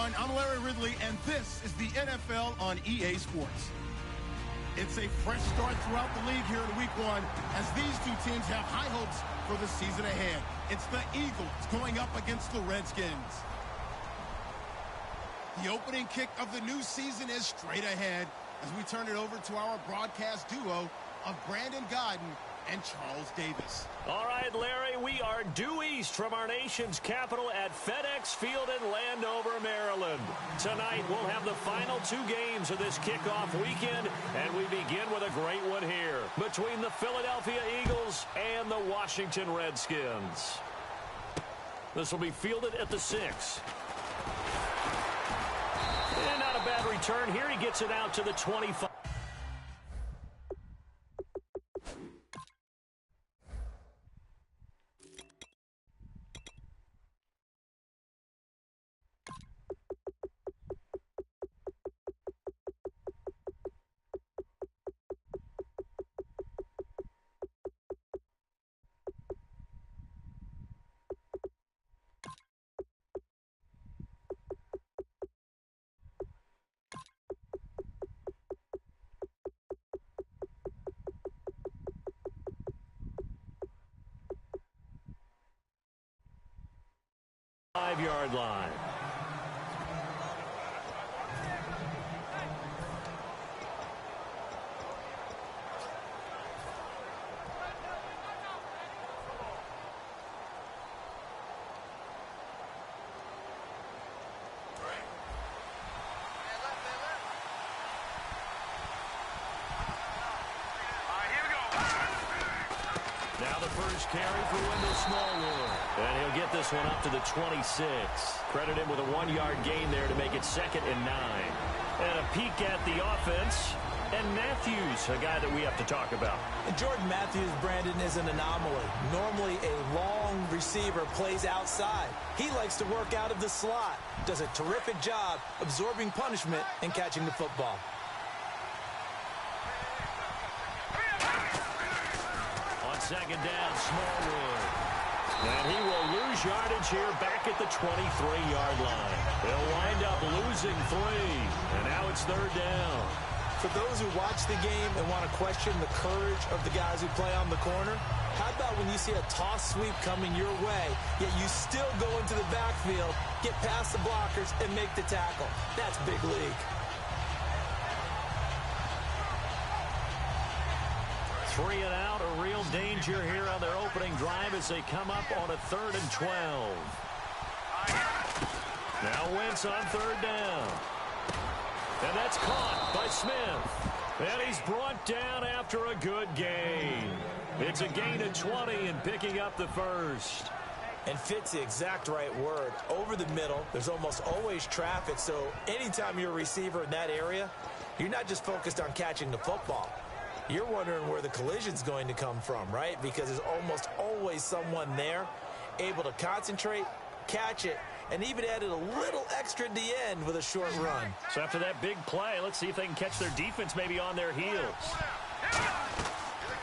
everyone. I'm Larry Ridley, and this is the NFL on EA Sports. It's a fresh start throughout the league here in Week 1 as these two teams have high hopes for the season ahead. It's the Eagles going up against the Redskins. The opening kick of the new season is straight ahead as we turn it over to our broadcast duo of Brandon Godden and Charles Davis. All right, Larry, we are due east from our nation's capital at FedEx Field in Landover, Maryland. Tonight, we'll have the final 2 games of this kickoff weekend, and we begin with a great one here between the Philadelphia Eagles and the Washington Redskins. This will be fielded at the 6. And not a bad return here. He gets it out to the 25. Five-yard line. Now the first carry for Wendell Smallwood. And he'll get this one up to the 26. Credit him with a 1-yard gain there to make it 2nd and 9. And a peek at the offense. And Matthews, a guy that we have to talk about. And Jordan Matthews, Brandon, is an anomaly. Normally a long receiver plays outside. He likes to work out of the slot. Does a terrific job absorbing punishment and catching the football. Second down, Smallwood. And he will lose yardage here back at the 23-yard line. They'll wind up losing 3. And now it's 3rd down. For those who watch the game and want to question the courage of the guys who play on the corner, how about when you see a toss sweep coming your way, yet you still go into the backfield, get past the blockers, and make the tackle? That's big league. 3 and out, a real danger here on their opening drive as they come up on a 3rd and 12. Now Wentz on 3rd down. And that's caught by Smith. And he's brought down after a good gain. It's a gain of 20 and picking up the first. And fits the exact right word. Over the middle, there's almost always traffic, so anytime you're a receiver in that area, you're not just focused on catching the football. You're wondering where the collision's going to come from, right? Because there's almost always someone there able to concentrate, catch it, and even added a little extra at the end with a short run. So after that big play, let's see if they can catch their defense maybe on their heels.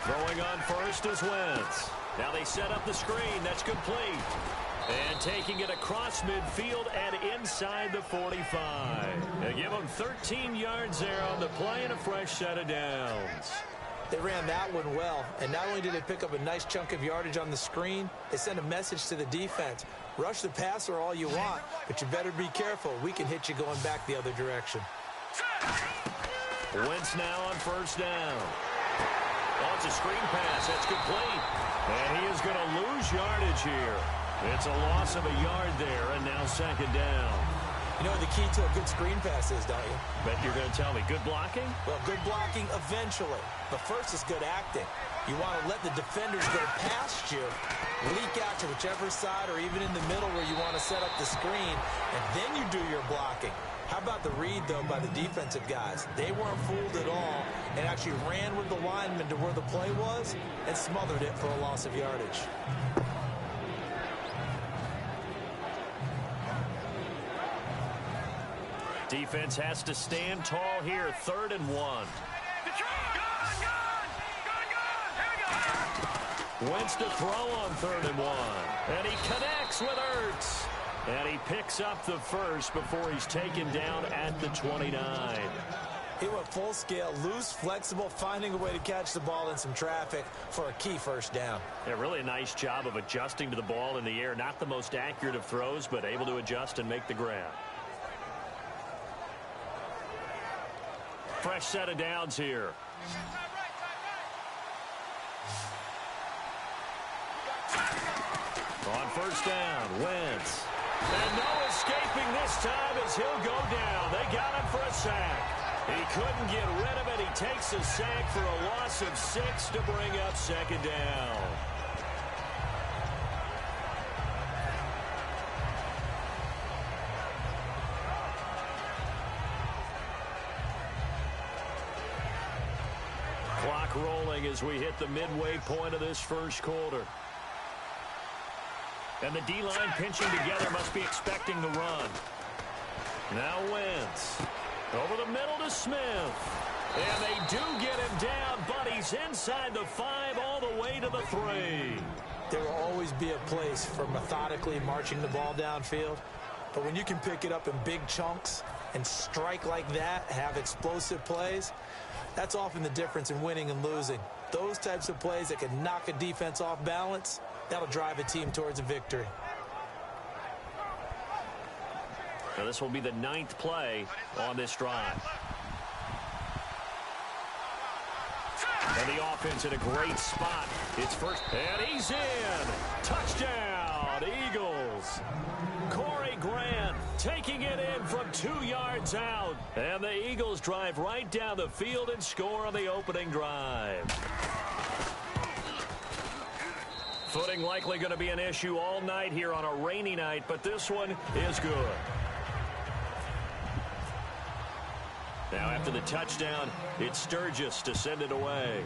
Throwing on first is Wentz. Now they set up the screen. That's complete. And taking it across midfield and inside the 45. They give them 13 yards there on the play and a fresh set of downs. They ran that one well, and not only did they pick up a nice chunk of yardage on the screen, they sent a message to the defense. Rush the passer all you want, but you better be careful. We can hit you going back the other direction. Wentz now on 1st down. Oh, it's a screen pass. That's complete. And he is going to lose yardage here. It's a loss of a yard there, and now 2nd down. You know what the key to a good screen pass is, don't you? Bet you're going to tell me good blocking? Well, good blocking eventually. But first is good acting. You want to let the defenders go past you, leak out to whichever side or even in the middle where you want to set up the screen, and then you do your blocking. How about the read, though, by the defensive guys? They weren't fooled at all and actually ran with the lineman to where the play was and smothered it for a loss of yardage. Defense has to stand tall here. 3rd and 1. Wentz to throw on 3rd and 1. And he connects with Ertz. And he picks up the first before he's taken down at the 29. He went full scale, loose, flexible, finding a way to catch the ball in some traffic for a key first down. Yeah, really a nice job of adjusting to the ball in the air. Not the most accurate of throws, but able to adjust and make the grab. Fresh set of downs here. On first down, Wentz. And no escaping this time as he'll go down. They got him for a sack. He couldn't get rid of it. He takes a sack for a loss of 6 to bring up second down. Clock rolling as we hit the midway point of this first quarter. And the D-line pinching together must be expecting the run. Now Wentz. Over the middle to Smith. And they do get him down, but he's inside the 5 all the way to the 3. There will always be a place for methodically marching the ball downfield. But when you can pick it up in big chunks and strike like that, have explosive plays, that's often the difference in winning and losing. Those types of plays that can knock a defense off balance, that'll drive a team towards a victory. Now this will be the 9th play on this drive. And the offense in a great spot. It's first, and he's in. Touchdown, Eagles. Corey Grant taking it in from 2 yards out. And the Eagles drive right down the field and score on the opening drive. Footing likely going to be an issue all night here on a rainy night, but this one is good. Now after the touchdown, it's Sturgis to send it away.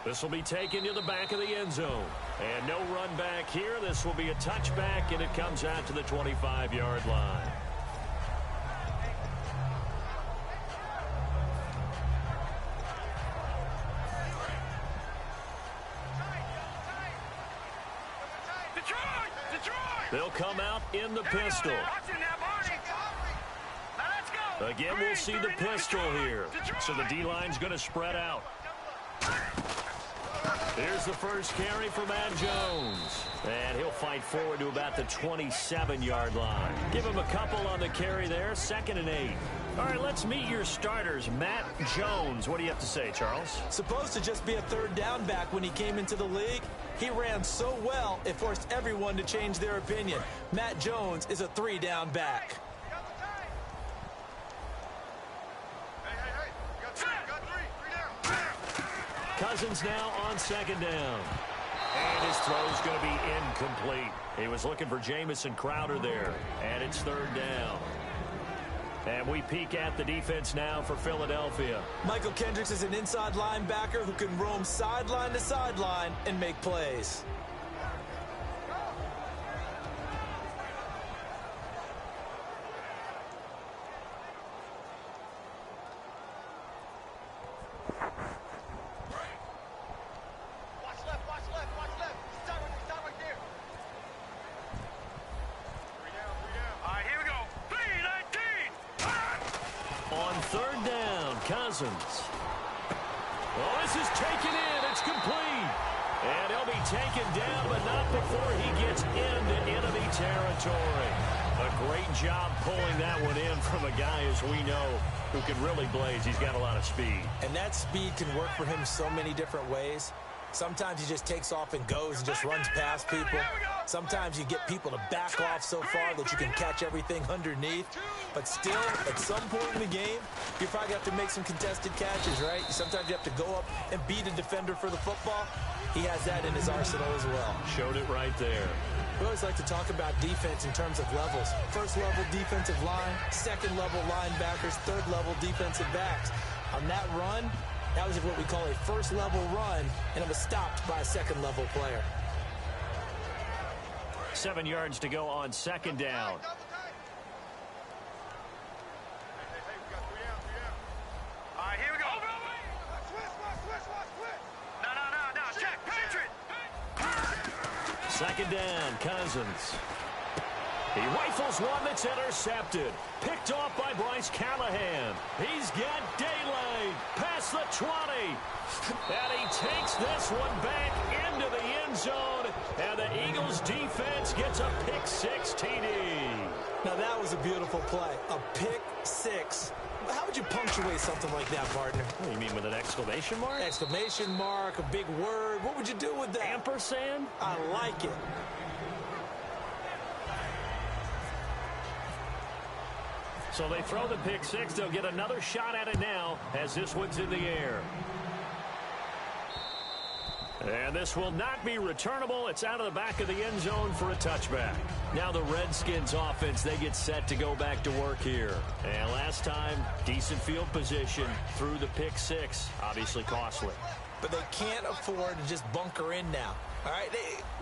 This will be taken to the back of the end zone. And no run back here. This will be a touchback, and it comes out to the 25-yard line. They'll come out in the pistol. Again, we'll see the pistol here. So the D-line's going to spread out. Here's the first carry for Matt Jones. And he'll fight forward to about the 27-yard line. Give him a couple on the carry there. 2nd and 8. All right, let's meet your starters. Matt Jones. What do you have to say, Charles? Supposed to just be a third down back when he came into the league. He ran so well, it forced everyone to change their opinion. Matt Jones is a 3-down back. Cousins now on 2nd down. And his throw's going to be incomplete. He was looking for Jamison Crowder there. And it's 3rd down. And we peek at the defense now for Philadelphia. Michael Kendricks is an inside linebacker who can roam sideline to sideline and make plays. Cousins. Well, this is taken in. It's complete. And he'll be taken down, but not before he gets into enemy territory. A great job pulling that one in from a guy, as we know, who can really blaze. He's got a lot of speed. And that speed can work for him so many different ways. Sometimes he just takes off and goes and just runs past people. Sometimes you get people to back off so far that you can catch everything underneath. But still, at some point in the game, you probably have to make some contested catches, right? Sometimes you have to go up and beat a defender for the football. He has that in his arsenal as well. Showed it right there. We always like to talk about defense in terms of levels. First level defensive line, second level linebackers, third level defensive backs. On that run, that was what we call a first level run, and it was stopped by a second level player. 7 yards to go on 2nd down. Second down, Cousins. He rifles one that's intercepted. Picked off by Bryce Callahan. He's got daylight past the 20. And he takes this one back into the end zone. And the Eagles defense gets a pick six TD. Now that was a beautiful play. A pick six. How would you punctuate something like that, partner? What do you mean, with an exclamation mark? Exclamation mark, a big word. What would you do with that? Ampersand? I like it. So they throw the pick six. They'll get another shot at it now as this one's in the air. And this will not be returnable. It's out of the back of the end zone for a touchback. Now the Redskins offense, they get set to go back to work here. And last time, decent field position through the pick six. Obviously costly. But they can't afford to just bunker in now. All right,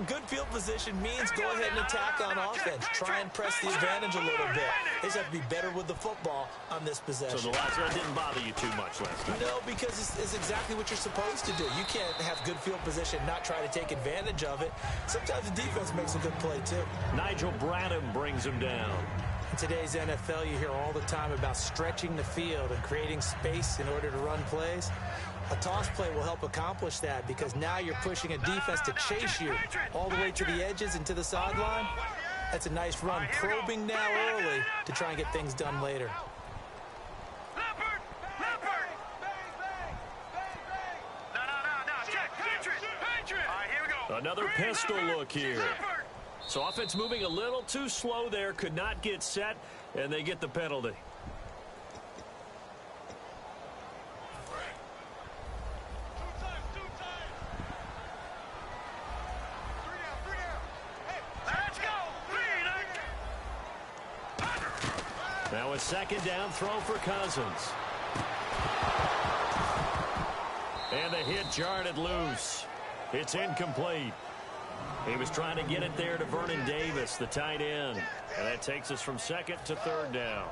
good field position means go ahead and attack on offense. Try and press the advantage a little bit. They just have to be better with the football on this possession. So the last one didn't bother you too much last time? No, because it's exactly what you're supposed to do. You can't have good field position and not try to take advantage of it. Sometimes the defense makes a good play, too. Nigel Bradham brings him down. In today's NFL, you hear all the time about stretching the field and creating space in order to run plays. A toss play will help accomplish that because now you're pushing a defense to chase you all the way to the edges and to the sideline. That's a nice run, probing now early to try and get things done later. Another pistol look here. So offense moving a little too slow there, could not get set, and they get the penalty. Now a second down throw for Cousins. And the hit jarred it loose. It's incomplete. He was trying to get it there to Vernon Davis, the tight end. And that takes us from second to third down.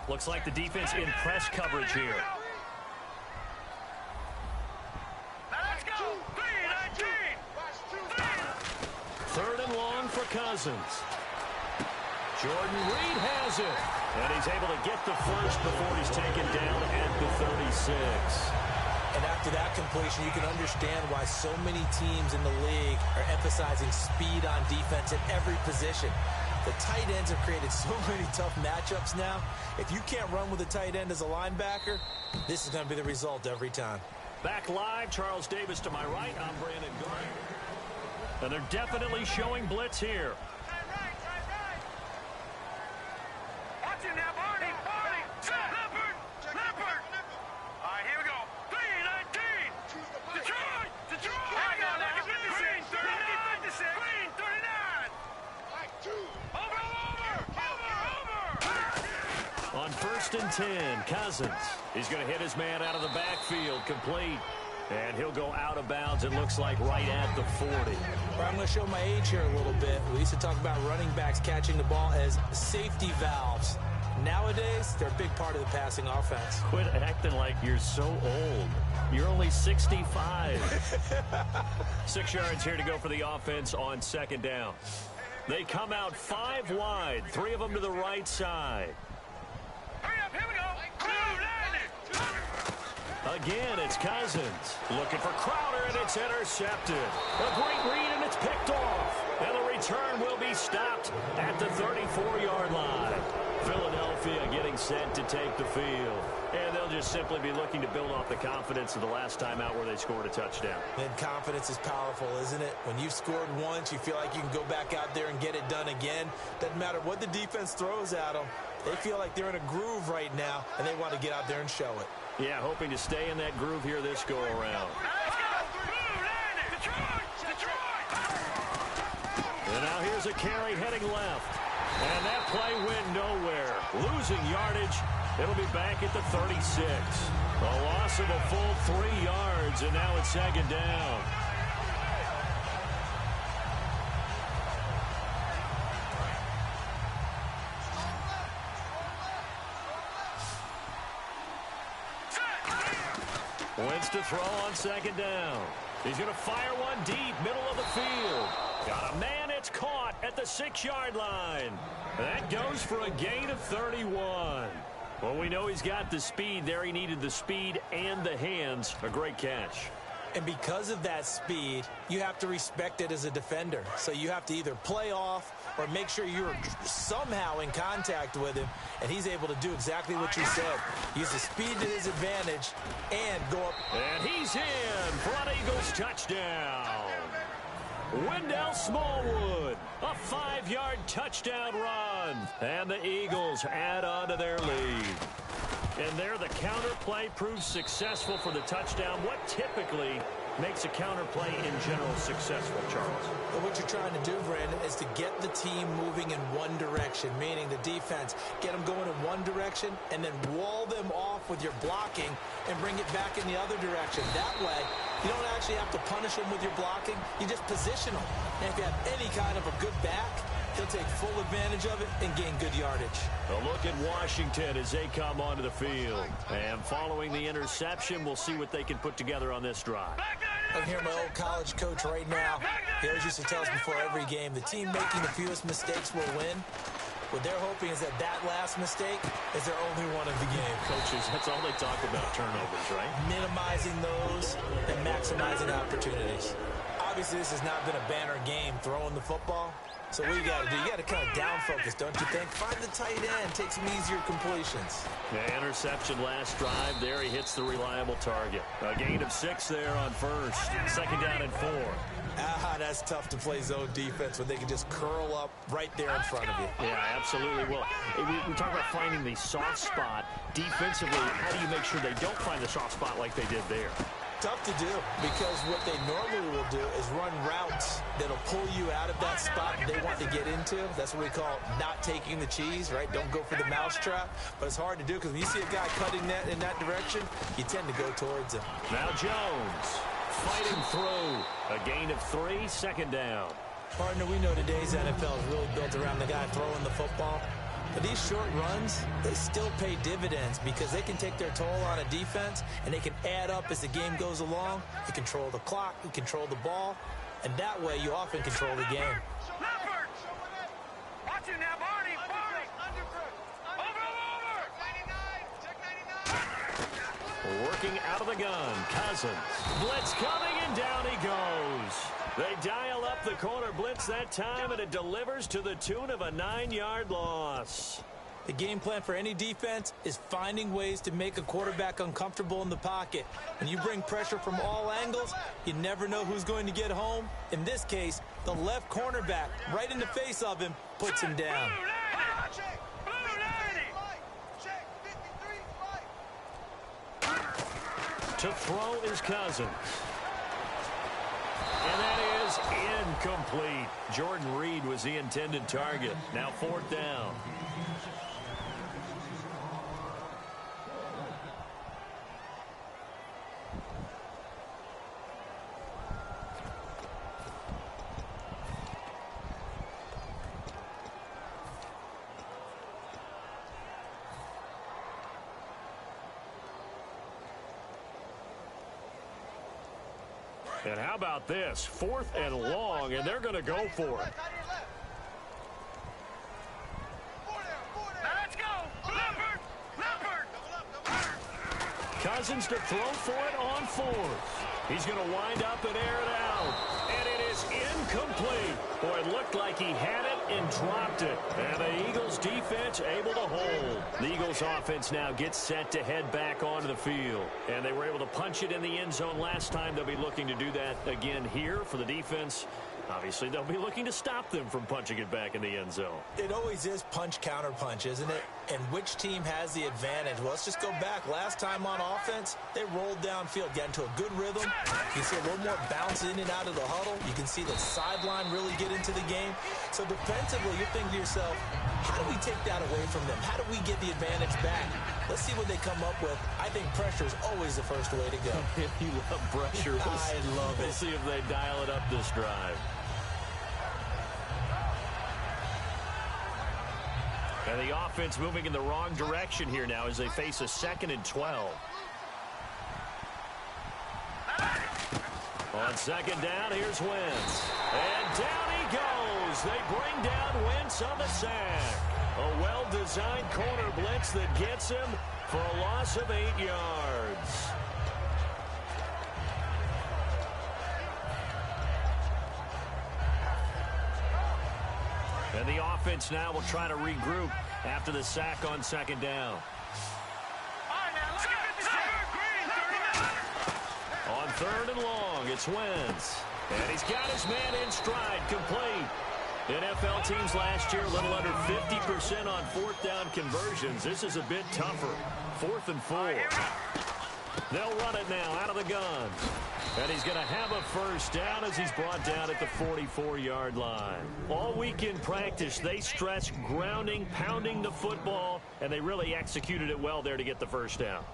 Looks like the defense in press coverage here. Third and long for Cousins. Jordan Reed has it. And he's able to get the first before he's taken down at the 36. And after that completion, you can understand why so many teams in the league are emphasizing speed on defense at every position. The tight ends have created so many tough matchups now. If you can't run with a tight end as a linebacker, this is going to be the result every time. Back live, Charles Davis to my right. I'm Brandon Garner. And they're definitely showing blitz here. On 1st and 10, Cousins. He's going to hit his man out of the backfield, complete. And he'll go out of bounds, it looks like, right at the 40. I'm going to show my age here a little bit. We used to talk about running backs catching the ball as safety valves. Nowadays, they're a big part of the passing offense. Quit acting like you're so old. You're only 65. 6 yards here to go for the offense on second down. They come out 5 wide, 3 of them to the right side. Again, it's Cousins. Looking for Crowder, and it's intercepted. A great read, and it's picked off. And the return will be stopped at the 34-yard line. Philadelphia getting set to take the field. And they'll just simply be looking to build off the confidence of the last time out where they scored a touchdown. And confidence is powerful, isn't it? When you've scored once, you feel like you can go back out there and get it done again. Doesn't matter what the defense throws at them. They feel like they're in a groove right now, and they want to get out there and show it. Yeah, hoping to stay in that groove here this go-around. And now here's a carry heading left. And that play went nowhere. Losing yardage. It'll be back at the 36. A loss of a full 3 yards, and now it's second down. Wentz to throw on second down. He's going to fire one deep, middle of the field. Got a man, it's caught at the 6-yard line. That goes for a gain of 31. Well, we know he's got the speed there. He needed the speed and the hands. A great catch. And because of that speed, you have to respect it as a defender. So you have to either play off or make sure you're somehow in contact with him, and he's able to do exactly what you said. Use the speed to his advantage and go up. And he's in for an Eagles touchdown. Wendell Smallwood, a 5-yard touchdown run. And the Eagles add on to their lead. And there the counter play proves successful for the touchdown. What typically makes a counter play in general successful, Charles? Well, what you're trying to do, Brandon, is to get the team moving in one direction, meaning the defense, get them going in one direction and then wall them off with your blocking and bring it back in the other direction. That way, you don't actually have to punish them with your blocking. You just position them. And if you have any kind of a good back, he'll take full advantage of it and gain good yardage. A look at Washington as they come onto the field. And following the interception, we'll see what they can put together on this drive. I'm here, my old college coach right now. He always used to tell us before every game, the team making the fewest mistakes will win. What they're hoping is that last mistake is their only one of the game. Coaches, that's all they talk about, turnovers, right? Minimizing those and maximizing opportunities. Obviously, this has not been a banner game throwing the football. So what you got to do, you got to kind of down focus, don't you think? Find the tight end, take some easier completions. Yeah, interception last drive. There he hits the reliable target. A gain of 6 there on first. 2nd down and 4. That's tough to play zone defense when they can just curl up right there in front of you. Yeah, absolutely. Well, we talk about finding the soft spot. Defensively, how do you make sure they don't find the soft spot like they did there? Tough to do, because what they normally will do is run routes that'll pull you out of that spot they want to get into. That's what we call not taking the cheese, right? Don't go for the mousetrap. But it's hard to do because when you see a guy cutting that in that direction, you tend to go towards him. Now Jones fighting through. A gain of 3, 2nd down. Partner, we know today's NFL is really built around the guy throwing the football. But these short runs, they still pay dividends because they can take their toll on a defense and they can add up as the game goes along. You control the clock, you control the ball, and that way you often control the game. Watch it now, Barney. Working out of the gun, Cousins. Blitz coming, and down he goes. They dial up the corner blitz that time, and it delivers to the tune of a 9-yard loss. The game plan for any defense is finding ways to make a quarterback uncomfortable in the pocket. When you bring pressure from all angles, you never know who's going to get home. In this case, the left cornerback, right in the face of him, puts him down. To throw is Cousins. And that is incomplete. Jordan Reed was the intended target. Now 4th down. And how about this? 4th and long, and they're going to go for it. Let's go. Leopard. Cousins to throw for it on 4th. He's going to wind up and air it out. And it is incomplete. Boy, it looked like he had it and dropped it. And the Eagles defense able to hold. The Eagles offense now gets set to head back onto the field. And they were able to punch it in the end zone last time. They'll be looking to do that again here for the defense. Obviously, they'll be looking to stop them from punching it back in the end zone. It always is punch-counter punch, isn't it? And which team has the advantage? Well, let's just go back. Last time on offense, they rolled downfield, got into a good rhythm. You can see a little more bounce in and out of the huddle. You can see the sideline really get into the game. So defensively, you're thinking to yourself, how do we take that away from them? How do we get the advantage back? Let's see what they come up with. I think pressure is always the first way to go. You love pressure. I love it. We'll see if they dial it up this drive. And the offense moving in the wrong direction here now as they face a 2nd and 12. On second down, here's Wentz. And down he goes. They bring down Wentz on the sack. A well-designed corner blitz that gets him for a loss of 8 yards. And the offense now will try to regroup after the sack on second down. On third and long, it's Wentz. And he's got his man in stride, complete. NFL teams last year a little under 50% on fourth down conversions. This is a bit tougher. 4th and 4. They'll run it now out of the gun. And he's going to have a first down as he's brought down at the 44-yard line. All week in practice, they stressed grounding, pounding the football, and they really executed it well there to get the first down.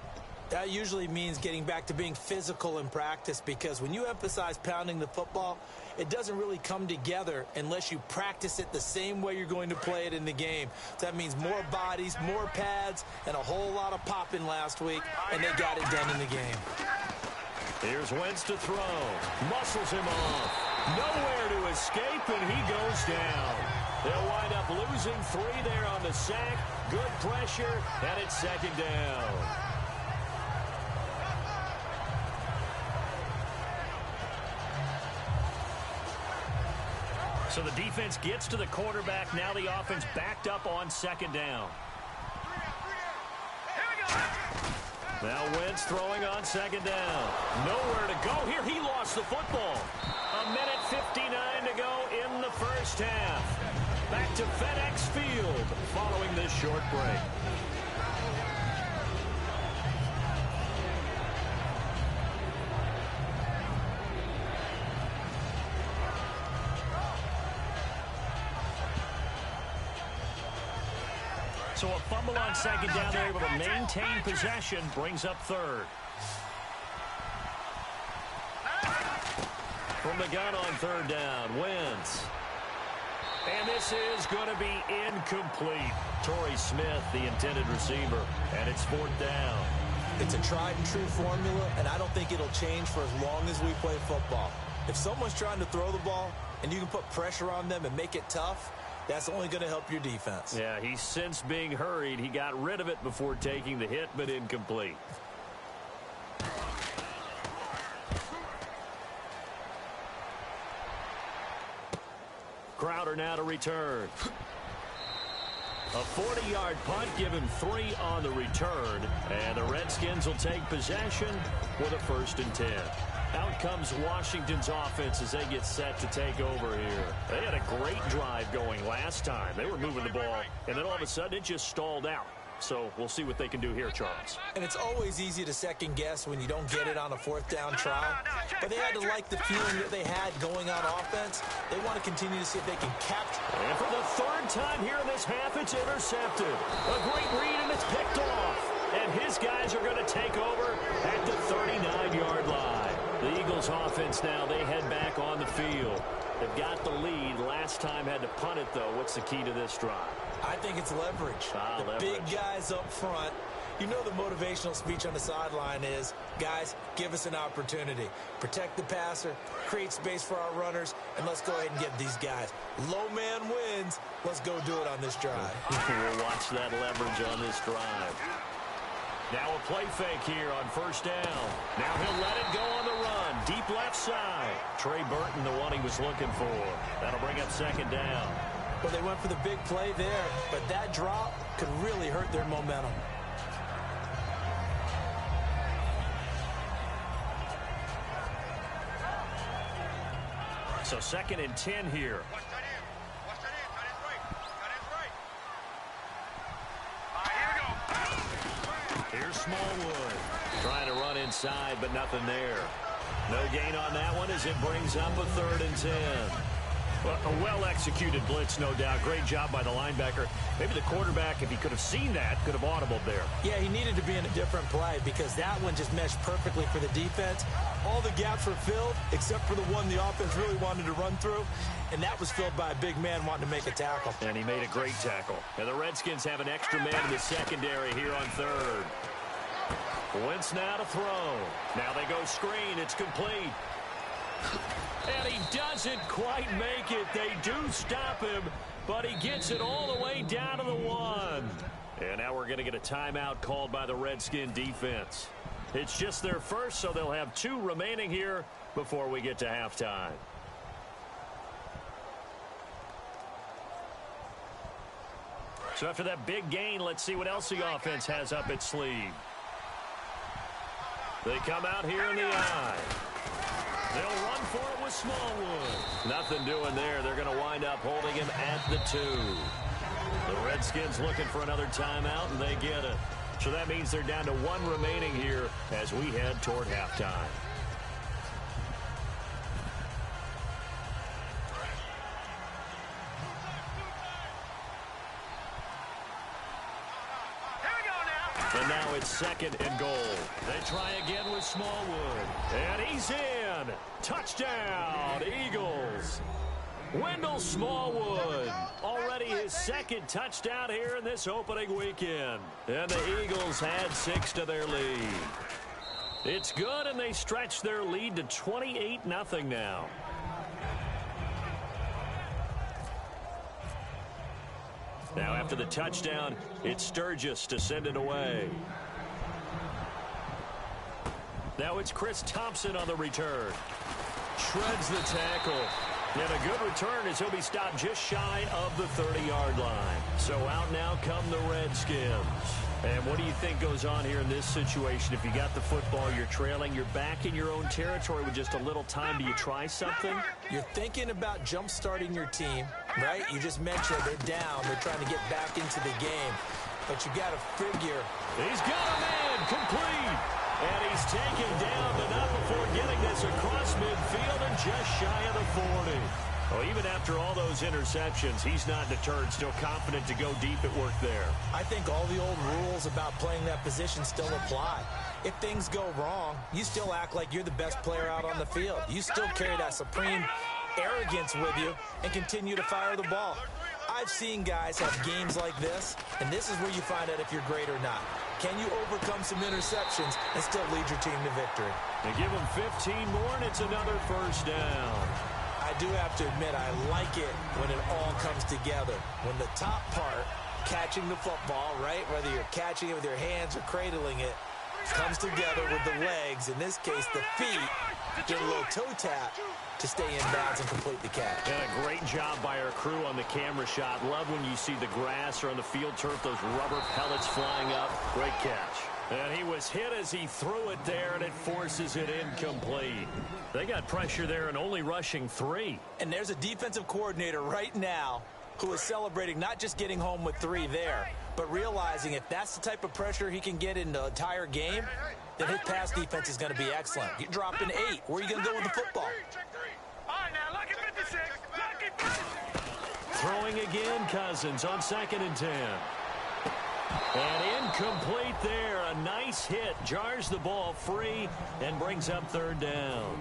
That usually means getting back to being physical in practice, because when you emphasize pounding the football, it doesn't really come together unless you practice it the same way you're going to play it in the game. So that means more bodies, more pads, and a whole lot of popping last week, and they got it done in the game. Here's Wentz to throw. Muscles him off. Nowhere to escape, and he goes down. They'll wind up losing 3 there on the sack. Good pressure, and it's second down. So the defense gets to the quarterback. Now the offense backed up on second down. Now Wentz throwing on second down. Nowhere to go here. He lost the football. 1:59 to go in the first half. Back to FedEx Field following this short break. So a fumble on second down. They're able to maintain possession. Brings up third. From the gun on third down, Wentz. And this is going to be incomplete. Torrey Smith, the intended receiver. And it's 4th down. It's a tried and true formula, and I don't think it'll change for as long as we play football. If someone's trying to throw the ball and you can put pressure on them and make it tough, that's only going to help your defense. Yeah, he's since being hurried. He got rid of it before taking the hit, but incomplete. Crowder now to return. A 40-yard punt, given 3 on the return. And the Redskins will take possession with a 1st and 10. Out comes Washington's offense as they get set to take over here. They had a great drive going last time. They were moving the ball, and then all of a sudden it just stalled out. So we'll see what they can do here, Charles. And it's always easy to second guess when you don't get it on a 4th down try. But they had to like the feeling that they had going on offense. They want to continue to see if they can capture. And for the 3rd time here in this half, it's intercepted. A great read, and it's picked off. And his guys are going to take over at the 39-yard line. The Eagles offense now, they head back on the field. They've got the lead. Last time had to punt it, though. What's the key to this drive? I think it's leverage. The big guys up front. You know the motivational speech on the sideline is, guys, give us an opportunity. Protect the passer, create space for our runners, and let's go ahead and get these guys. Low man wins. Let's go do it on this drive. We'll watch that leverage on this drive. Now a play fake here on 1st down. Now he'll let it go on the run. Deep left side. Trey Burton, the one he was looking for. That'll bring up 2nd down. Well, they went for the big play there, but that drop could really hurt their momentum. So 2nd and 10 here. Here's Smallwood. Trying to run inside, but nothing there. No gain on that one as it brings up a 3rd and 10. Well, a well-executed blitz, no doubt. Great job by the linebacker. Maybe the quarterback, if he could have seen that, could have audibled there. Yeah, he needed to be in a different play because that one just meshed perfectly for the defense. All the gaps were filled except for the one the offense really wanted to run through, and that was filled by a big man wanting to make a tackle. And he made a great tackle. And the Redskins have an extra man in the secondary here on 3rd. Wentz now to throw. Now they go screen. It's complete. And he doesn't quite make it. They do stop him, but he gets it all the way down to the 1. And now we're going to get a timeout called by the Redskin defense. It's just their first, so they'll have 2 remaining here before we get to halftime. So after that big gain, let's see what else the offense has up its sleeve. They come out here in the I. They'll run for it with Smallwood. Nothing doing there. They're going to wind up holding him at the 2. The Redskins looking for another timeout, and they get it. So that means they're down to 1 remaining here as we head toward halftime. And now it's 2nd and goal. They try again with Smallwood. And he's in. Touchdown, Eagles. Wendell Smallwood, already his 2nd touchdown here in this opening weekend. And the Eagles add 6 to their lead. It's good, and they stretch their lead to 28-0 now. Now after the touchdown, it's Sturgis to send it away. Now it's Chris Thompson on the return. Shreds the tackle. And a good return as he'll be stopped just shy of the 30-yard line. So out now come the Redskins. And what do you think goes on here in this situation? If you got the football, you're trailing, you're back in your own territory with just a little time. Do you try something? You're thinking about jump-starting your team, right? You just mentioned they're down. They're trying to get back into the game. But you got to figure. He's got a man complete. And he's taken down, but not before getting this across midfield and just shy of the 40. Well, even after all those interceptions, he's not deterred, still confident to go deep at work there. I think all the old rules about playing that position still apply. If things go wrong, you still act like you're the best player out on the field. You still carry that supreme arrogance with you and continue to fire the ball. I've seen guys have games like this, and this is where you find out if you're great or not. Can you overcome some interceptions and still lead your team to victory? They give him 15 more, and it's another first down. I do have to admit, I like it when it all comes together. When the top part, catching the football, right, whether you're catching it with your hands or cradling it, comes together with the legs, in this case the feet, get a little toe tap to stay in bounds and complete the catch. And a great job by our crew on the camera shot. Love when you see the grass or on the field turf, those rubber pellets flying up. Great catch. And he was hit as he threw it there, and it forces it incomplete. They got pressure there and only rushing 3. And there's a defensive coordinator right now who is celebrating not just getting home with 3 there, but realizing if that's the type of pressure he can get in the entire game, then his pass defense is going to be excellent. You're dropping 8. Where are you going to go with the football? Throwing again, Cousins on 2nd and 10. And incomplete there. A nice hit. Jars the ball free and brings up 3rd down.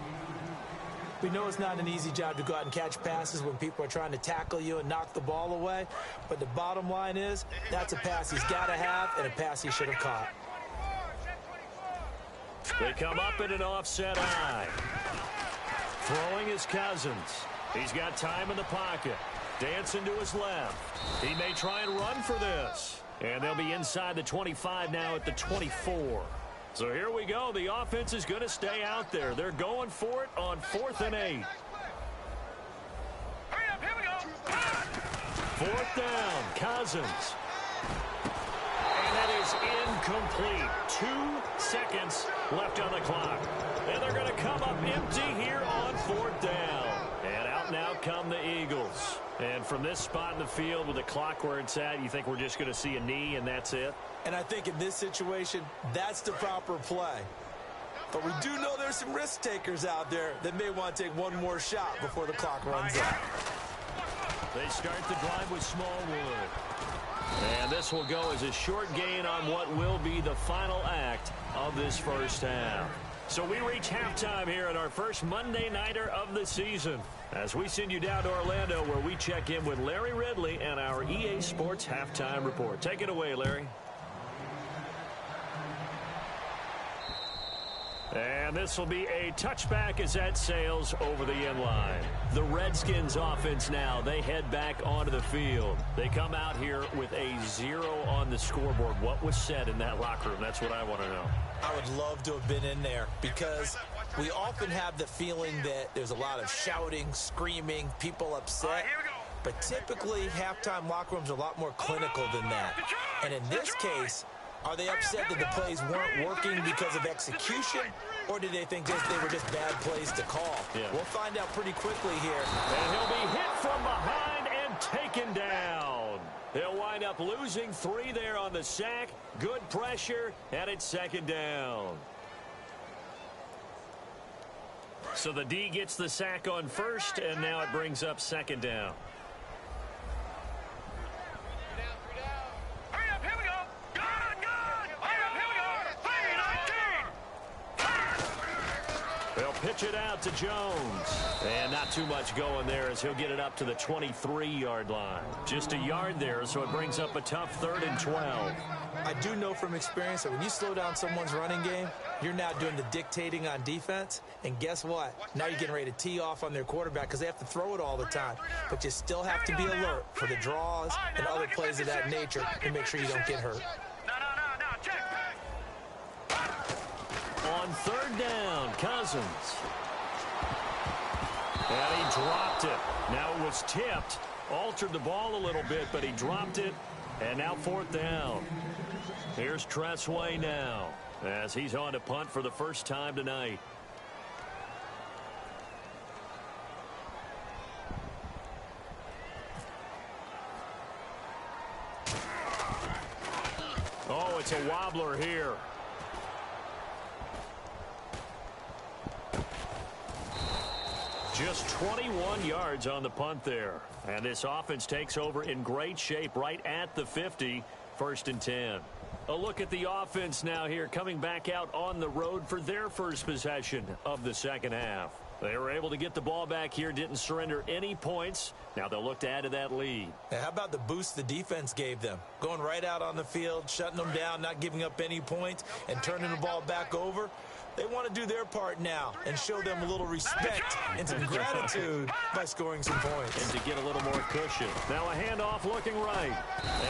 We know it's not an easy job to go out and catch passes when people are trying to tackle you and knock the ball away. But the bottom line is, that's a pass he's got to have and a pass he should have caught. They come up in an offset eye. Throwing is Cousins. He's got time in the pocket. Dancing to his left. He may try and run for this. And they'll be inside the 25 now at the 24. So here we go. The offense is going to stay out there. They're going for it on 4th and 8. Hurry up, here we go. 4th down, Cousins. And that is incomplete. 2 seconds left on the clock. And they're going to come up empty here on 4th down. And out now come the Eagles. And from this spot in the field with the clock where it's at, you think we're just going to see a knee and that's it? And I think in this situation, that's the proper play. But we do know there's some risk takers out there that may want to take one more shot before the clock runs out. They start the drive with Smallwood. And this will go as a short gain on what will be the final act of this first half. So we reach halftime here at our first Monday Nighter of the season, as we send you down to Orlando, where we check in with Larry Ridley and our EA Sports Halftime Report. Take it away, Larry. And this will be a touchback as that sails over the end line. The Redskins offense now, they head back onto the field. They come out here with a 0 on the scoreboard. What was said in that locker room? That's what I want to know. I would love to have been in there because we often have the feeling that there's a lot of shouting, screaming, people upset. But typically, halftime locker rooms are a lot more clinical than that. And in this case, are they upset that the plays weren't working because of execution, or did they think they were just bad plays to call? Yeah. We'll find out pretty quickly here. And he'll be hit from behind and taken down. He'll wind up losing 3 there on the sack. Good pressure, and it's second down. So the D gets the sack on first, and now it brings up second down. They'll pitch it out to Jones. And not too much going there as he'll get it up to the 23-yard line. Just a yard there, so it brings up a tough 3rd and 12. I do know from experience that when you slow down someone's running game, you're now doing the dictating on defense. And guess what? Now you're getting ready to tee off on their quarterback because they have to throw it all the time. But you still have to be alert for the draws and other plays of that nature to make sure you don't get hurt. On 3rd down, Cousins. And he dropped it. Now it was tipped. Altered the ball a little bit, but he dropped it. And now 4th down. Here's Tressway now as he's on to punt for the first time tonight. Oh, it's a wobbler here. Just 21 yards on the punt there. And this offense takes over in great shape right at the 50, 1st and 10. A look at the offense now here coming back out on the road for their first possession of the second half. They were able to get the ball back here, didn't surrender any points. Now they'll look to add to that lead. Now, how about the boost the defense gave them? Going right out on the field, shutting them down, not giving up any points, and turning the ball back over. They want to do their part now and show them a little respect and some gratitude by scoring some points. And to get a little more cushion. Now a handoff looking right.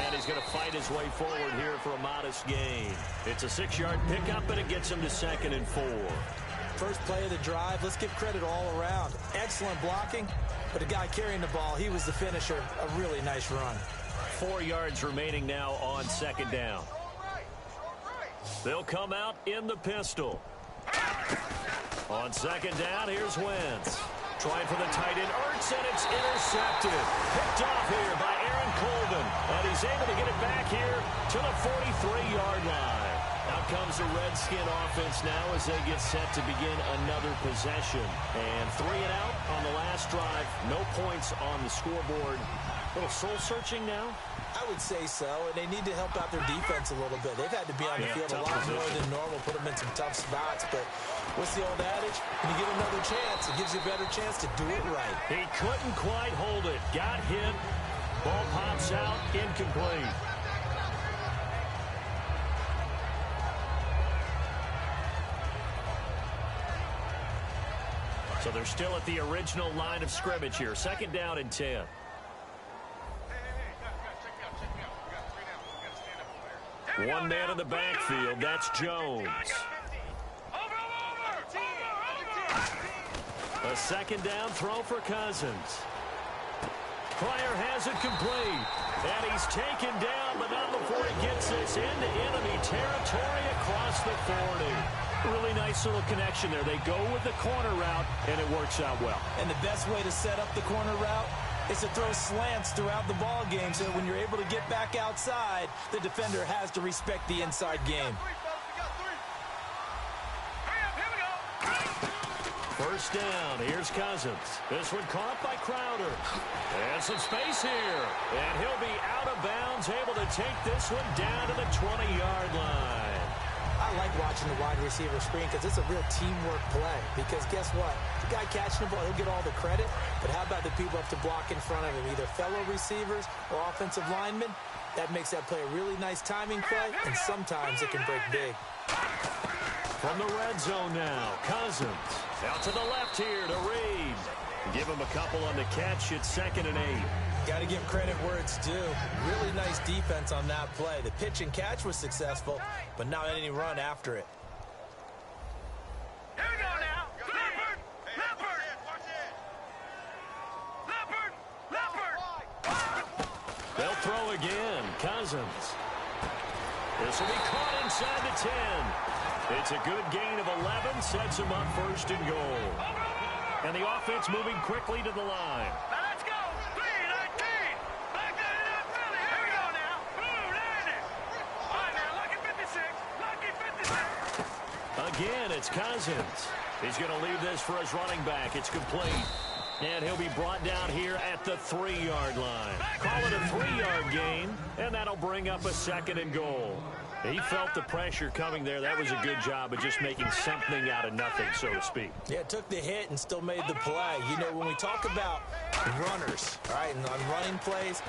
And he's going to fight his way forward here for a modest gain. It's a 6-yard pickup, and it gets him to 2nd and 4. First play of the drive, let's give credit all around. Excellent blocking, but the guy carrying the ball, he was the finisher. A really nice run. 4 yards remaining now on 2nd down. They'll come out in the pistol. On 2nd down, here's Wentz. Trying for the tight end, Ertz, and it's intercepted. Picked off here by Aaron Colvin. And he's able to get it back here to the 43-yard line. Out comes the Redskin offense now as they get set to begin another possession. And 3 and out on the last drive. No points on the scoreboard. A little soul-searching now? I would say so, and they need to help out their defense a little bit. They've had to be on the field a lot more than normal, put them in some tough spots. But what's the old adage? When you get another chance, it gives you a better chance to do it right. He couldn't quite hold it. Got hit. Ball pops out. Incomplete. So they're still at the original line of scrimmage here. 2nd down and 10. One man in the backfield. That's Jones. A 2nd down throw for Cousins. Pryor has it complete. And he's taken down, but not before he gets this into enemy territory across the 40. Really nice little connection there. They go with the corner route, and it works out well. And the best way to set up the corner route is to throw slants throughout the ball game so that when you're able to get back outside, the defender has to respect the inside game. 1st down. Here's Cousins. This one caught by Crowder. And some space here. And he'll be out of bounds, able to take this one down to the 20-yard line. I like watching the wide receiver screen because it's a real teamwork play. Because guess what? The guy catching the ball, he'll get all the credit. But how about the people up to block in front of him, either fellow receivers or offensive linemen? That makes that play a really nice timing play, and sometimes it can break big. From the red zone now, Cousins. Out to the left here to Reed. Give him a couple on the catch. It's 2nd and 8. Got to give credit where it's due. Really nice defense on that play. The pitch and catch was successful, but not any run after it. Here we go now. Leopard! They'll throw again. Cousins. This will be caught inside the 10. It's a good gain of 11. Sets him up 1st and goal. And the offense moving quickly to the line. Now let's go. 3-19. Back to the Philly. Here we go now. Blue, landing. All right, now, lucky 56. Lucky 56. Again, it's Cousins. He's going to leave this for his running back. It's complete. And he'll be brought down here at the 3-yard line. Call it a 3-yard gain, and that'll bring up a 2nd and goal. He felt the pressure coming there. That was a good job of just making something out of nothing, so to speak. Yeah, took the hit and still made the play. You know, when we talk about runners, all right, and on running plays,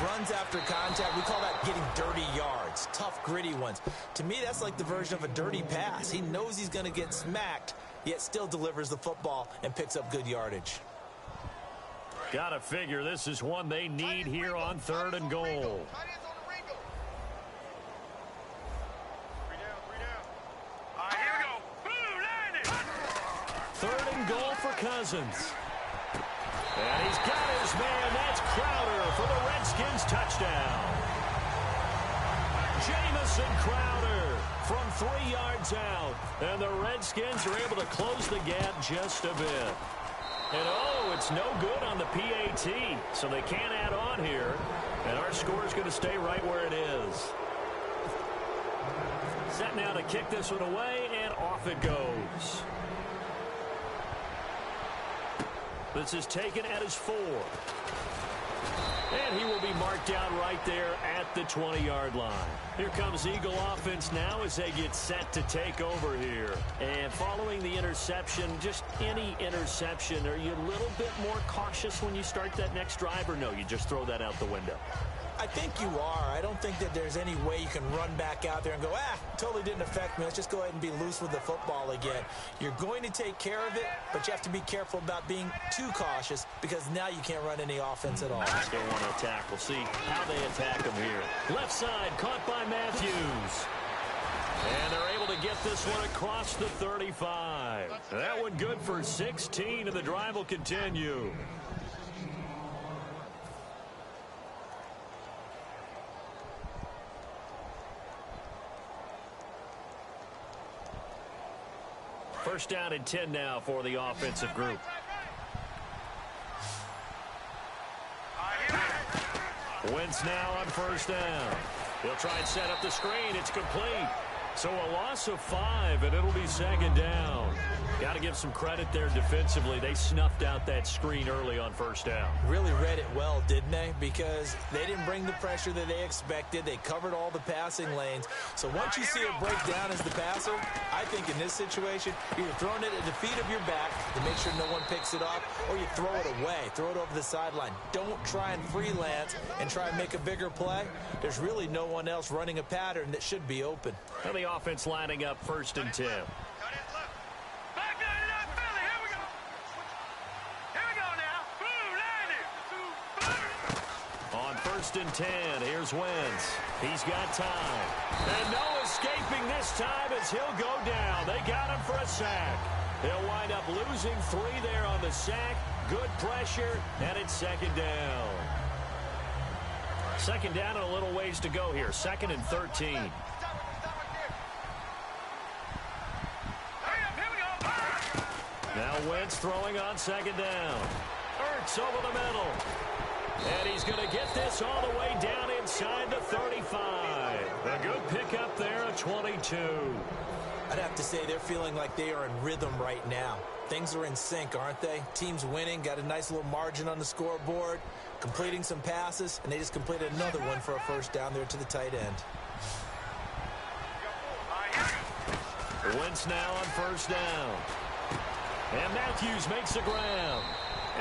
runs after contact, we call that getting dirty yards, tough, gritty ones. To me, that's like the version of a dirty pass. He knows he's going to get smacked, yet still delivers the football and picks up good yardage. Gotta figure this is one they need here on 3rd and goal. 3rd and goal for Cousins. And he's got his man. That's Crowder for the Redskins touchdown. Jamison Crowder from 3 yards out. And the Redskins are able to close the gap just a bit. And it's no good on the PAT. So they can't add on here. And our score is going to stay right where it is. Set now to kick this one away, and off it goes. This is taken at his 4. And he will be marked down right there at the 20-yard line. Here comes Eagle offense now as they get set to take over here. And following the interception, just any interception, are you a little bit more cautious when you start that next drive, or no, you just throw that out the window? I think you are. I don't think that there's any way you can run back out there and go, totally didn't affect me. Let's just go ahead and be loose with the football again. You're going to take care of it, but you have to be careful about being too cautious because now you can't run any offense at all. They want to attack. We'll see how they attack them here. Left side caught by Matthews. And they're able to get this one across the 35. That one good for 16, and the drive will continue. First down and 10 now for the offensive group. Wentz now on first down. He'll try and set up the screen. It's complete. So a loss of 5, and it'll be 2nd down. Got to give some credit there defensively. They snuffed out that screen early on first down. Really read it well, didn't they? Because they didn't bring the pressure that they expected. They covered all the passing lanes. So once you see it break down as the passer, I think in this situation, you're throwing it at the feet of your back to make sure no one picks it off, or you throw it away, throw it over the sideline. Don't try and freelance and try and make a bigger play. There's really no one else running a pattern that should be open. And the offense lining up 1st and 10. On 1st and 10, here's Wentz. He's got time. And no escaping this time as he'll go down. They got him for a sack. He'll wind up losing 3 there on the sack. Good pressure, and it's 2nd down. 2nd down and a little ways to go here. 2nd and 13. Now Wentz throwing on 2nd down. Ertz over the middle. And he's going to get this all the way down inside the 35. A good pickup there, a 22. I'd have to say they're feeling like they are in rhythm right now. Things are in sync, aren't they? Team's winning, got a nice little margin on the scoreboard, completing some passes, and they just completed another one for a first down there to the tight end. Wentz now on first down. And Matthews makes the ground.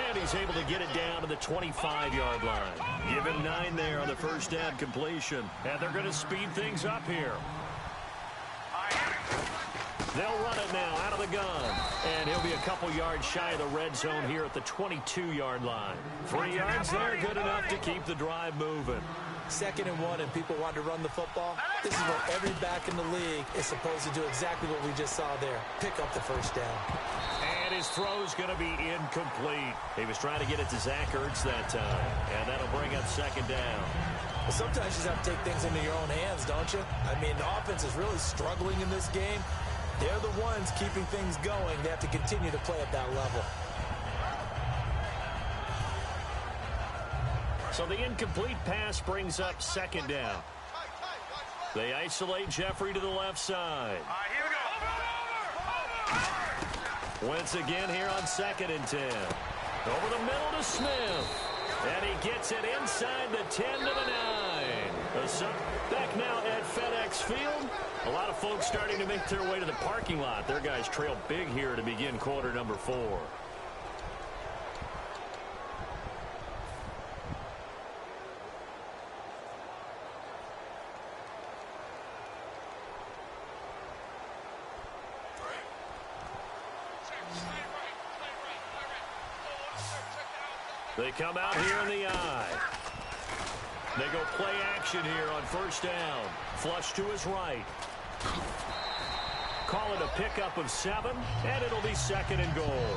And he's able to get it down to the 25-yard line. Give him 9 there on the first down completion. And they're going to speed things up here. They'll run it now out of the gun. And he'll be a couple yards shy of the red zone here at the 22-yard line. 3 yards there, good enough to keep the drive moving. 2nd and 1, and people want to run the football. This is where every back in the league is supposed to do exactly what we just saw there. Pick up the first down. And his throw's going to be incomplete. He was trying to get it to Zach Ertz that time. And that'll bring up 2nd down. Well, sometimes you just have to take things into your own hands, don't you? I mean, the offense is really struggling in this game. They're the ones keeping things going. They have to continue to play at that level. So the incomplete pass brings up 2nd down. They isolate Jeffrey to the left side. Here we go. Wentz again here on 2nd and 10. Over the middle to Smith. And he gets it inside the 10 to the 9. Back now at FedEx Field. A lot of folks starting to make their way to the parking lot. Their guys trail big here to begin quarter number 4. They come out here in the eye. They go play action here on 1st down. Flush to his right. Call it a pickup of 7, and it'll be 2nd and goal.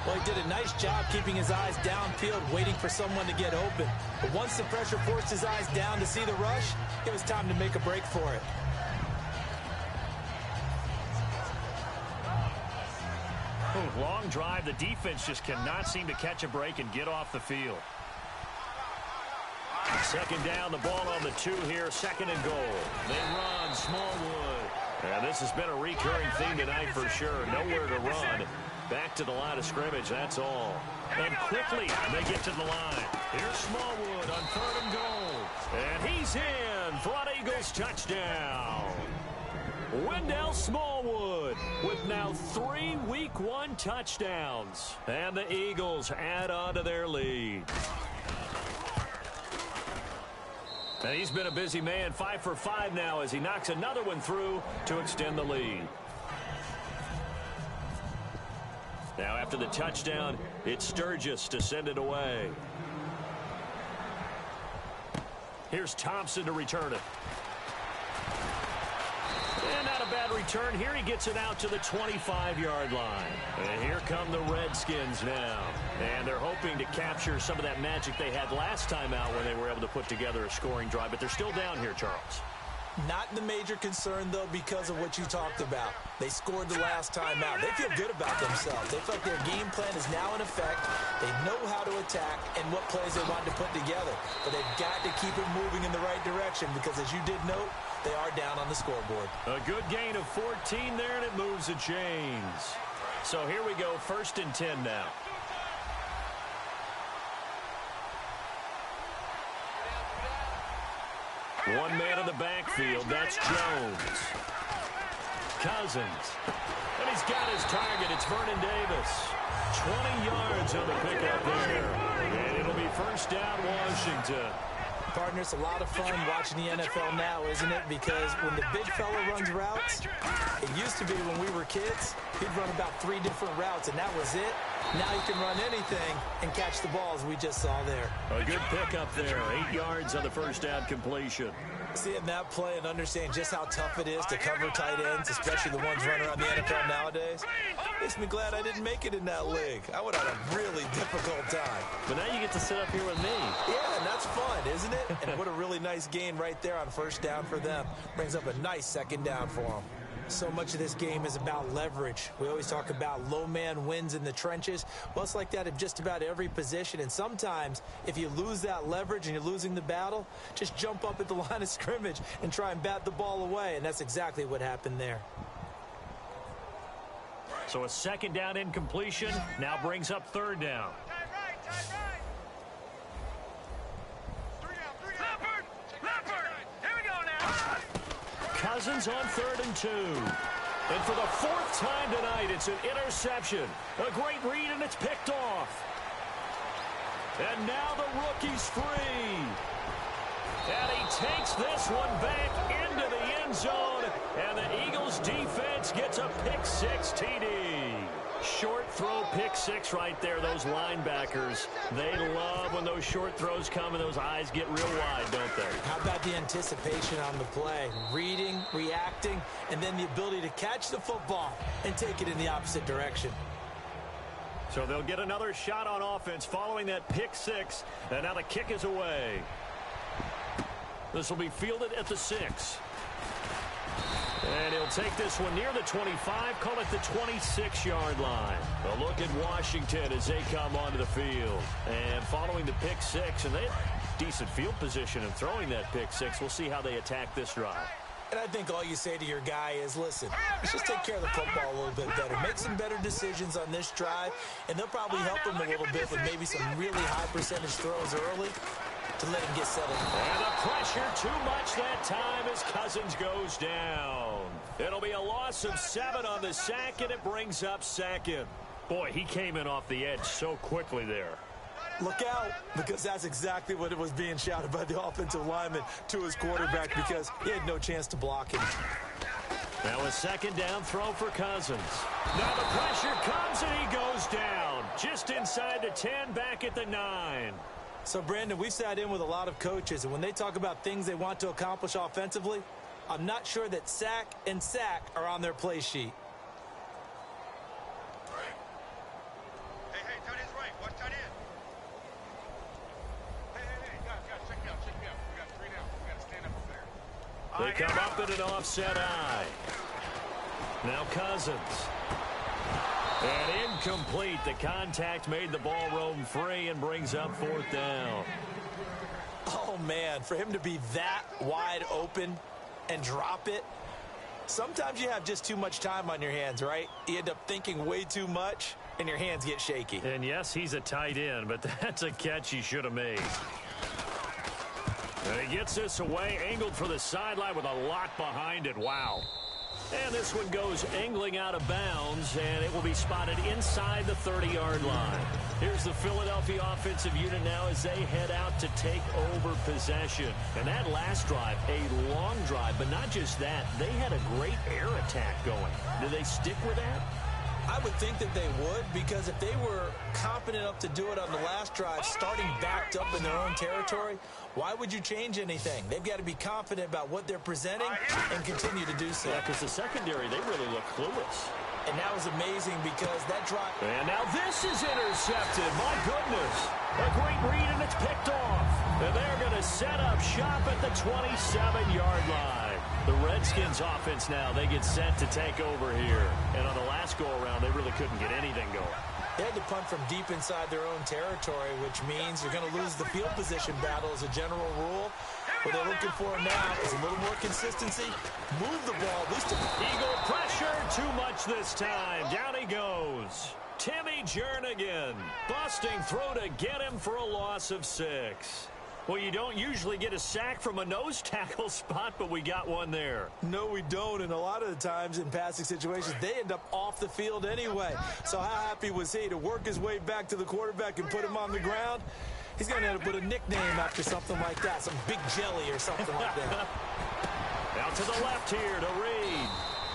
Well, he did a nice job keeping his eyes downfield, waiting for someone to get open. But once the pressure forced his eyes down to see the rush, it was time to make a break for it. Long drive. The defense just cannot seem to catch a break and get off the field. 2nd down, the ball on the 2 here, 2nd and goal. They run, Smallwood. And this has been a recurring theme tonight for sure. Nowhere to run. Back to the line of scrimmage, that's all. And quickly, they get to the line. Here's Smallwood on 3rd and goal. And he's in for an Eagles touchdown. Wendell Smallwood with now 3 Week 1 touchdowns. And the Eagles add on to their lead. And he's been a busy man, 5 for 5 now as he knocks another one through to extend the lead. Now after the touchdown, it's Sturgis to send it away. Here's Thompson to return it. And not a bad return here. He gets it out to the 25-yard line. And here come the Redskins now. And they're hoping to capture some of that magic they had last time out when they were able to put together a scoring drive. But they're still down here, Charles. Not the major concern, though, because of what you talked about. They scored the last time out. They feel good about themselves. They feel like their game plan is now in effect. They know how to attack and what plays they want to put together. But they've got to keep it moving in the right direction because, as you did note, they are down on the scoreboard. A good gain of 14 there, and it moves the chains. So here we go, 1st and 10 now. One man in the backfield, that's Jones. Cousins. And he's got his target, it's Vernon Davis. 20 yards on the pickup there. And it'll be 1st down, Washington. Partner, it's a lot of fun watching the NFL now, isn't it? Because when the big fella runs routes, it used to be when we were kids, he'd run about 3 different routes, and that was it. Now he can run anything and catch the ball, as we just saw there. A good pickup there, 8 yards on the 1st down completion. Seeing that play and understand just how tough it is to cover tight ends, especially the ones running around the NFL nowadays, makes me glad I didn't make it in that league. I would have had a really difficult time. But now you get to sit up here with me. Yeah, and that's fun, isn't it? And what a really nice gain right there on 1st down for them. Brings up a nice 2nd down for them. So much of this game is about leverage. We always talk about low man wins in the trenches. Well, it's like that in just about every position. And sometimes, if you lose that leverage and you're losing the battle, just jump up at the line of scrimmage and try and bat the ball away. And that's exactly what happened there. So a 2nd down incompletion now brings up 3rd down. Cousins on 3rd and 2. And for the 4th time tonight, it's an interception. A great read, and it's picked off. And now the rookie's free. And he takes this one back into the end zone. And the Eagles defense gets a pick-6 TD. Short throw pick-6 right there. Those linebackers, they love when those short throws come and those eyes get real wide, don't they? How about the anticipation on the play? Reading, reacting, and then the ability to catch the football and take it in the opposite direction. So they'll get another shot on offense following that pick-6, and now the kick is away. This will be fielded at the 6. And he'll take this one near the 25, call it the 26-yard line. A look at Washington as they come onto the field. And following the pick-6, and they have decent field position in throwing that pick-6. We'll see how they attack this drive. And I think all you say to your guy is, listen, let's just take care of the football a little bit better. Make some better decisions on this drive, and they'll probably help him a little bit with maybe some really high percentage throws early to let him get settled. And the pressure too much that time as Cousins goes down. It'll be a loss of 7 on the sack, and it brings up second. Boy, he came in off the edge so quickly there. Look out, because that's exactly what it was being shouted by the offensive lineman to his quarterback, because he had no chance to block him. Now a second down throw for Cousins. Now the pressure comes, and he goes down. Just inside the 10, back at the 9. So, Brandon, we've sat in with a lot of coaches, and when they talk about things they want to accomplish offensively, I'm not sure that sack and sack are on their play sheet. Hey, tight end's right. Watch tight end. Hey, guys, check me out. We got 3 down. We got to stand up over there. They come up in an offset eye. Now Cousins. And incomplete. The contact made the ball roam free and brings up 4th down. Oh, man, for him to be that wide open and drop it, sometimes you have just too much time on your hands, right? You end up thinking way too much, and your hands get shaky. And yes, he's a tight end, but that's a catch he should have made. And he gets this away, angled for the sideline with a lot behind it. Wow. And this one goes angling out of bounds, and it will be spotted inside the 30-yard line. Here's the Philadelphia offensive unit now as they head out to take over possession. And that last drive, a long drive, but not just that. They had a great air attack going. Do they stick with that? I would think that they would, because if they were competent enough to do it on the last drive, starting backed up in their own territory, why would you change anything? They've got to be confident about what they're presenting and continue to do so. Yeah, because the secondary, they really look clueless. And that was amazing because that drive... And now this is intercepted. My goodness. A great read, and it's picked off. And they're going to set up shop at the 27-yard line. The Redskins offense now, they get set to take over here. And on the last go-around, they really couldn't get anything going. They had to punt from deep inside their own territory, which means you're going to lose the field position battle as a general rule. What they're looking for now is a little more consistency. Move the ball, at least. Eagle pressure, too much this time. Down he goes. Timmy Jernigan busting through to get him for a loss of 6. Well, you don't usually get a sack from a nose tackle spot, but we got one there. No, we don't, and a lot of the times in passing situations, they end up off the field anyway. So how happy was he to work his way back to the quarterback and put him on the ground? He's going to end up with a nickname after something like that, some Big Jelly or something like that. Out to the left here to Reed.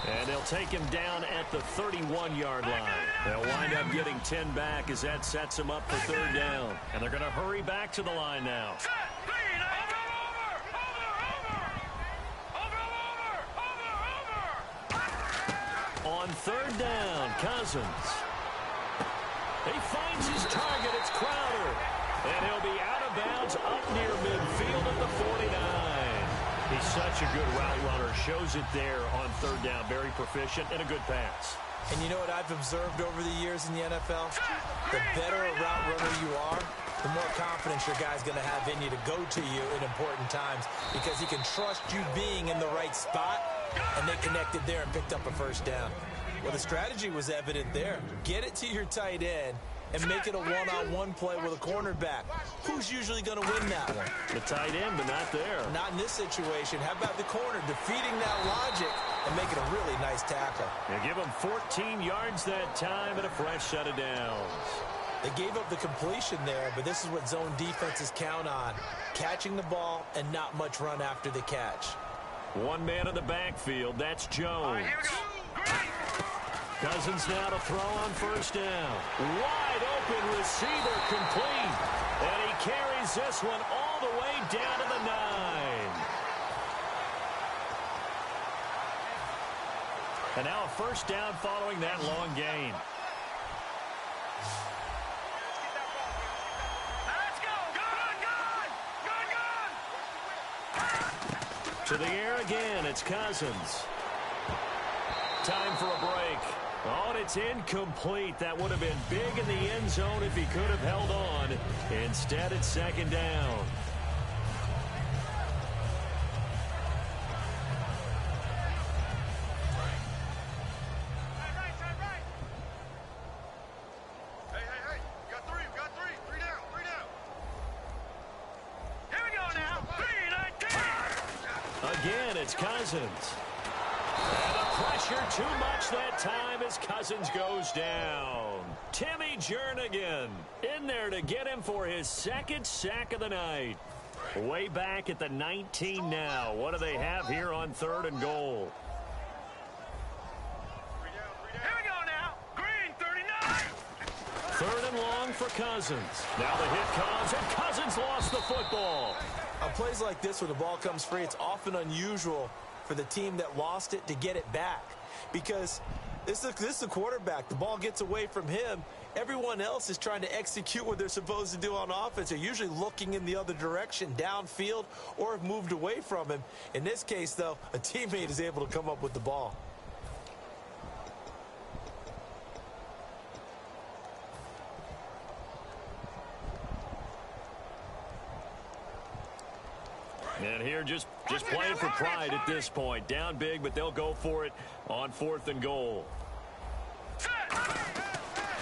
And they'll take him down at the 31-yard line. They'll wind up getting 10 back as that sets them up for 3rd down. And they're going to hurry back to the line now. On 3rd down, Cousins. He finds his target. It's Crowder. And he'll be out of bounds up near midfield at the 49. He's such a good route runner. Shows it there on 3rd down. Very proficient and a good pass. And you know what I've observed over the years in the NFL? The better a route runner you are, the more confidence your guy's going to have in you to go to you in important times, because he can trust you being in the right spot, and they connected there and picked up a 1st down. Well, the strategy was evident there. Get it to your tight end and make it a one-on-one play with a cornerback. Who's usually going to win that one? The tight end, but not there. Not in this situation. How about the corner defeating that logic and making a really nice tackle? They give him 14 yards that time and a fresh set of downs. They gave up the completion there, but this is what zone defenses count on. Catching the ball and not much run after the catch. One man in the backfield. That's Jones. Here we go. Cousins now to throw on first down. Wide open receiver complete. And he carries this one all the way down to the 9. And now a first down following that long gain. Let's go. Good. To the air again, it's Cousins. Time for a break. Oh, and it's incomplete. That would have been big in the end zone if he could have held on. Instead, it's second down. Hey. We got three. Three down. Here we go now. 3-19. Again, it's Cousins. And the pressure too much that time as Cousins goes down. Timmy Jernigan in there to get him for his second sack of the night. Way back at the 19 now. What do they have here on 3rd and goal? Here we go now. Green, 39. 3rd and long for Cousins. Now the hit comes, and Cousins lost the football. On plays like this, when the ball comes free, it's often unusual for the team that lost it to get it back, because this is the quarterback. The ball gets away from him. Everyone else is trying to execute what they're supposed to do on offense. They're usually looking in the other direction, downfield, or have moved away from him. In this case, though, a teammate is able to come up with the ball. And here just playing for pride at this point. Down big, but they'll go for it on 4th and goal.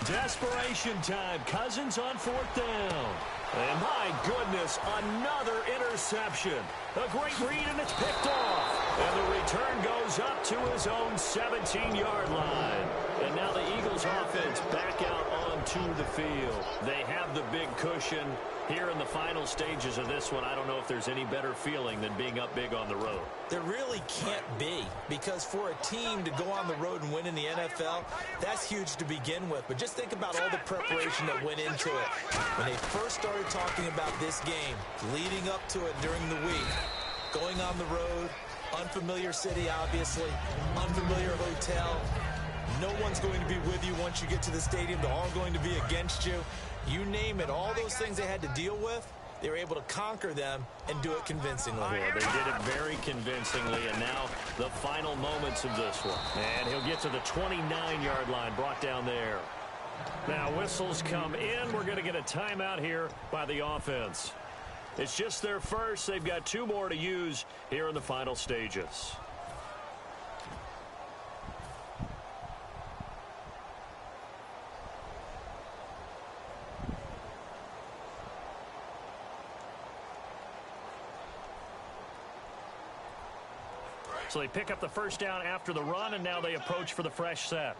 Desperation time. Cousins on 4th down. And my goodness, another interception. A great read, and it's picked off. And the return goes up to his own 17-yard line. And now the Eagles offense back out onto the field. They have the big cushion. Here in the final stages of this one, I don't know if there's any better feeling than being up big on the road. There really can't be, because for a team to go on the road and win in the NFL, that's huge to begin with. But just think about all the preparation that went into it. When they first started talking about this game, leading up to it during the week, going on the road, unfamiliar city, obviously, unfamiliar hotel. No one's going to be with you once you get to the stadium. They're all going to be against you. You name it, all those things they had to deal with, they were able to conquer them and do it convincingly. Yeah, they did it very convincingly, and now the final moments of this one. And he'll get to the 29-yard line, brought down there. Now whistles come in. We're going to get a timeout here by the offense. It's just their first. They've got 2 more to use here in the final stages. So they pick up the first down after the run, and now they approach for the fresh set.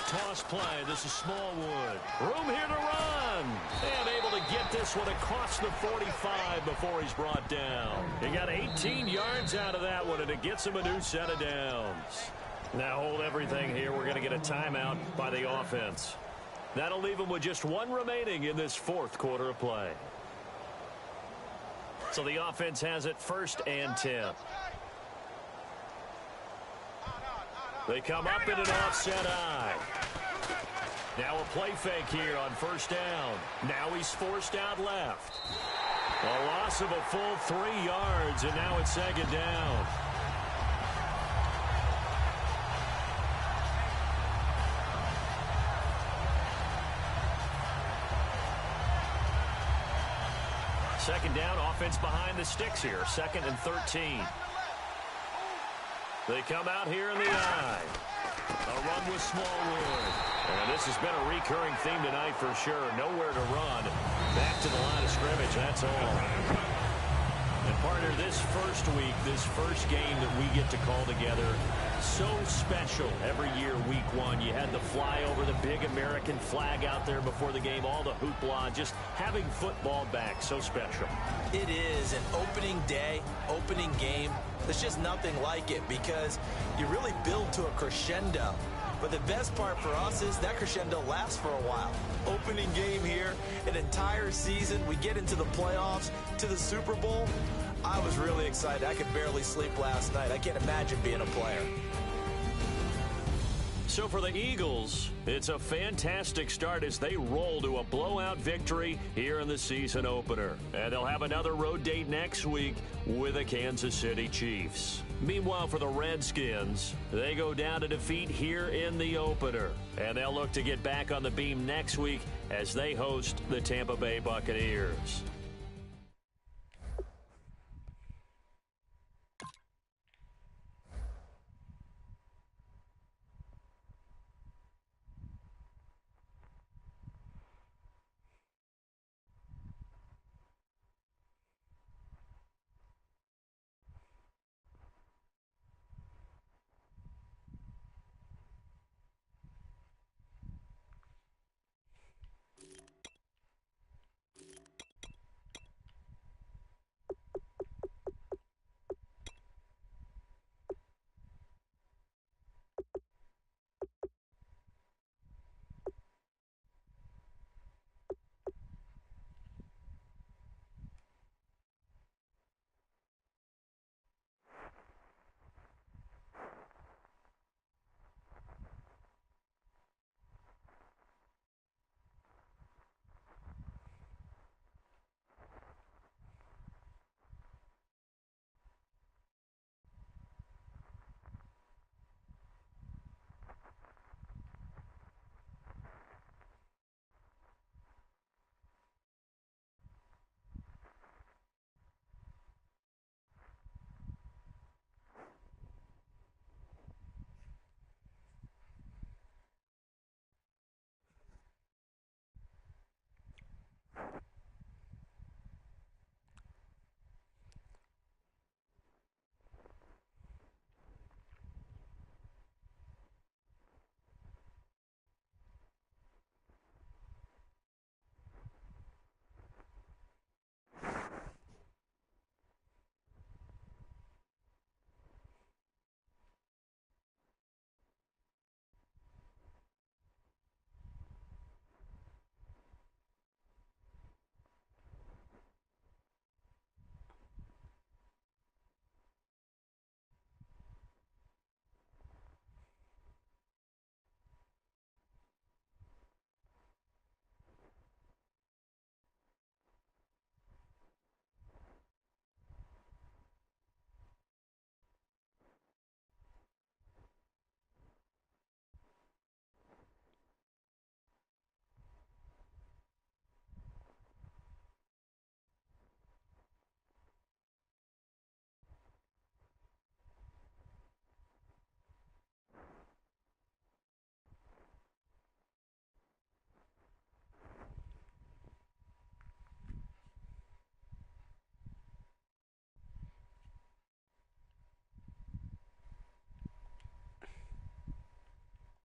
Toss play. This is Smallwood. Room here to run. And able to get this one across the 45 before he's brought down. He got 18 yards out of that one, and it gets him a new set of downs. Now hold everything here. We're going to get a timeout by the offense. That'll leave them with just 1 remaining in this 4th quarter of play. So the offense has it 1st and 10. They come up in an offset eye. Now a play fake here on 1st down. Now he's forced out left. A loss of a full 3 yards, and now it's 2nd down. Second down, offense behind the sticks here. 2nd and 13. They come out here in the eye. A run with Smallwood. And this has been a recurring theme tonight for sure. Nowhere to run. Back to the line of scrimmage, that's all. And partner, this first week, this first game that we get to call together, So special every year, week one. You had the fly over the big American flag out there before the game, all the hoopla, just having football back, so special. It is an opening day, opening game. There's just nothing like it because you really build to a crescendo. But the best part for us is that crescendo lasts for a while. Opening game here, an entire season. We get into the playoffs, to the Super Bowl. I was really excited. I could barely sleep last night. I can't imagine being a player. So for the Eagles, it's a fantastic start as they roll to a blowout victory here in the season opener. And they'll have another road date next week with the Kansas City Chiefs. Meanwhile, for the Redskins, they go down to defeat here in the opener. And they'll look to get back on the beam next week as they host the Tampa Bay Buccaneers.